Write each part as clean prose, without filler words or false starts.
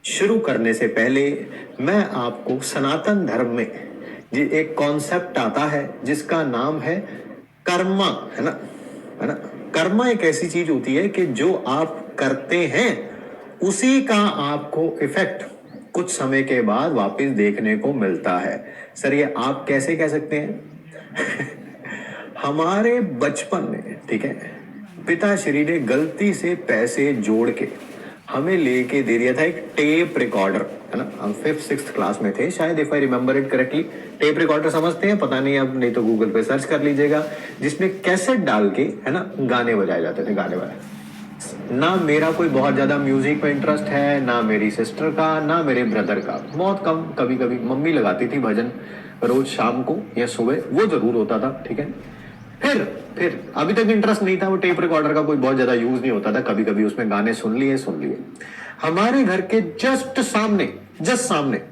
शुरू करने से पहले मैं आपको सनातन धर्म में जी एक कॉन्सेप्ट आता है जिसका नाम है कर्मा, है ना। कर्मा एक ऐसी चीज होती है कि जो आप करते हैं उसी का आपको इफेक्ट कुछ समय के बाद वापस देखने को मिलता है। सर ये आप कैसे कह सकते हैं? हमारे बचपन में, ठीक है, पिताश्री ने गलती से पैसे जोड़ के हमें लेके दे दिया था एक टेप रिकॉर्डर, है ना। हम 5th-6th क्लास में थे शायद, if I remember it correctly. Tape recorder समझते हैं, पता नहीं, अब नहीं तो गूगल पे सर्च कर लीजिएगा, जिसमें कैसेट डाल के, है ना, गाने बजाए जाते थे, गाने बजाए। ना मेरा कोई बहुत ज्यादा म्यूजिक में इंटरेस्ट है, ना मेरी सिस्टर का, ना मेरे ब्रदर का, बहुत कम। कभी कभी मम्मी लगाती थी भजन रोज शाम को या सुबह, वो जरूर होता था, ठीक है। फिर अभी तक इंटरेस्ट नहीं था, वो टेप रिकॉर्डर का कोई बहुत ज्यादा यूज नहीं होता था, कभी कभी उसमें गाने सुन लिए। हमारे घर के जस्ट सामने,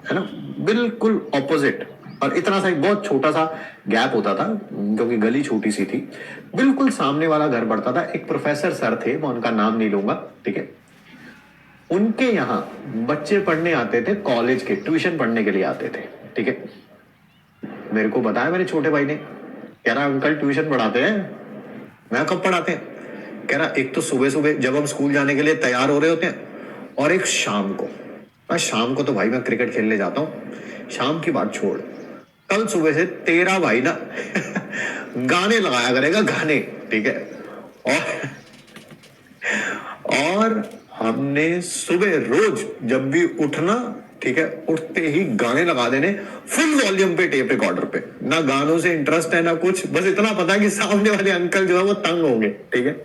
है ना, बिल्कुल ऑपोजिट, और इतना सा एक बहुत छोटा सा गैप होता था क्योंकि गली छोटी सी थी, बिल्कुल सामने वाला घर पड़ता था। एक प्रोफेसर सर थे, मैं उनका नाम नहीं लूंगा, ठीक है। उनके यहाँ बच्चे पढ़ने आते थे, कॉलेज के ट्यूशन पढ़ने के लिए आते थे, ठीक है। मेरे को बताया मेरे छोटे भाई ने, कह रहा अंकल ट्यूशन पढ़ाते हैं। मैं कब पढ़ाते हैं? कह रहा एक तो सुबह सुबह जब हम स्कूल जाने के लिए तैयार हो रहे होते हैं, और एक शाम को। शाम को तो भाई मैं क्रिकेट खेलने जाता हूं, शाम की बात छोड़, कल सुबह से तेरा भाई ना गाने लगाया करेगा, गाने, ठीक है। और हमने सुबह रोज जब भी उठना, ठीक है, उठते ही गाने लगा देने फुल वॉल्यूम पे टेप रिकॉर्डर पे। ना गानों से इंटरेस्ट है ना कुछ, बस इतना पता है कि सामने वाले अंकल जो है वो तंग होंगे, ठीक है।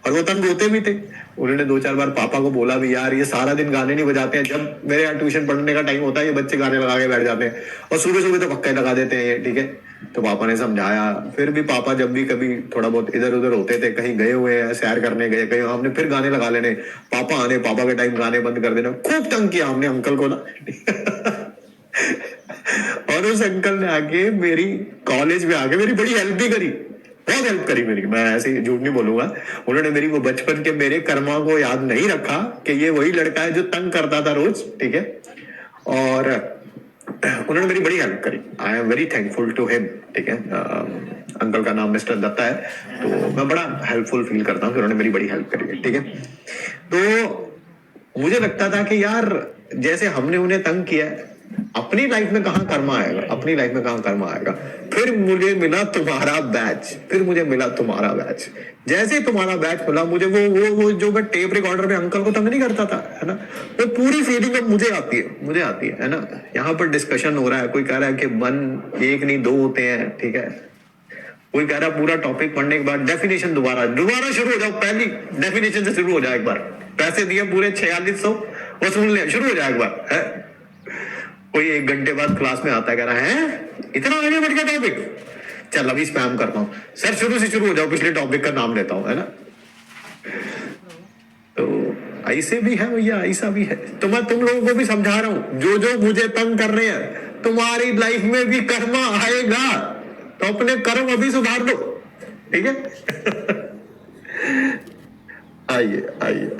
और वो तंग होते भी थे। उन्होंने 2-4 बार पापा को बोला भी, यार ये सारा दिन गाने नहीं बजाते हैं, जब मेरे यहाँ ट्यूशन पढ़ने का टाइम होता है ये बच्चे गाने लगा के बैठ जाते हैं, और सुबह सुबह तो पक्का लगा देते हैं ये, ठीक है। तो पापा ने समझाया, फिर भी पापा जब भी कभी थोड़ा बहुत इधर उधर होते थे, कहीं गए हुए हैं, सैर करने गए कहीं, हमने फिर गाने लगा लेने, पापा आने, पापा के टाइम गाने बंद कर देना। खूब तंग किया हमने अंकल को ना। और उस अंकल ने आके मेरी कॉलेज में आके मेरी बड़ी हेल्प भी करी, बहुत हेल्प करी मेरी, मैं ऐसे झूठ नहीं बोलूंगा। उन्होंने मेरी वो बचपन के मेरे कर्मा को याद नहीं रखा कि ये वही लड़का है जो तंग करता था रोज, ठीक है। और उन्होंने मेरी बड़ी हेल्प करी, I am very thankful to him, ठीक है। अंकल का नाम मिस्टर दत्ता है, तो मैं बड़ा हेल्पफुल फील करता हूँ कि उन्होंने मेरी बड़ी हेल्प करी है, ठीक है। तो मुझे लगता था कि यार जैसे हमने उन्हें तंग किया है, अपनी लाइफ में कहाँ कर्मा आएगा, अपनी लाइफ में कहाँ कर्मा आएगा। फिर मुझे मिला तुम्हारा बैच, जैसे तुम्हारा बैच मिला मुझे, वो जो मैं टेप रिकॉर्डर में अंकल को तंग नहीं करता था, है ना, वो पूरी फीलिंग अब मुझे आती है ना। यहाँ पर डिस्कशन हो रहा है, कोई कह रहा है कि 1 एक नहीं 2 होते हैं, ठीक है। कोई कह रहा है पूरा टॉपिक पढ़ने के बाद डेफिनेशन दोबारा शुरू हो जाओ, पहली डेफिनेशन से शुरू हो जाए एक बार, पैसे दिए पूरे 4600 वसूल ले, शुरू हो जाए एक बार, है। कोई 1 घंटे बाद क्लास में आता है, कह रहा है इतना आगे बढ़ गया टॉपिक, चल अभी स्पैम करता हूं, सर शुरू से शुरू हो जाओ, पिछले टॉपिक का नाम लेता हूं, है ना। तो ऐसे भी है भैया, ऐसा भी है। तो मैं तुम लोगों को भी समझा रहा हूं, जो मुझे तंग कर रहे हैं, तुम्हारी लाइफ में भी कर्मा आएगा, तो अपने कर्म अभी सुधार दो, ठीक है। आइए।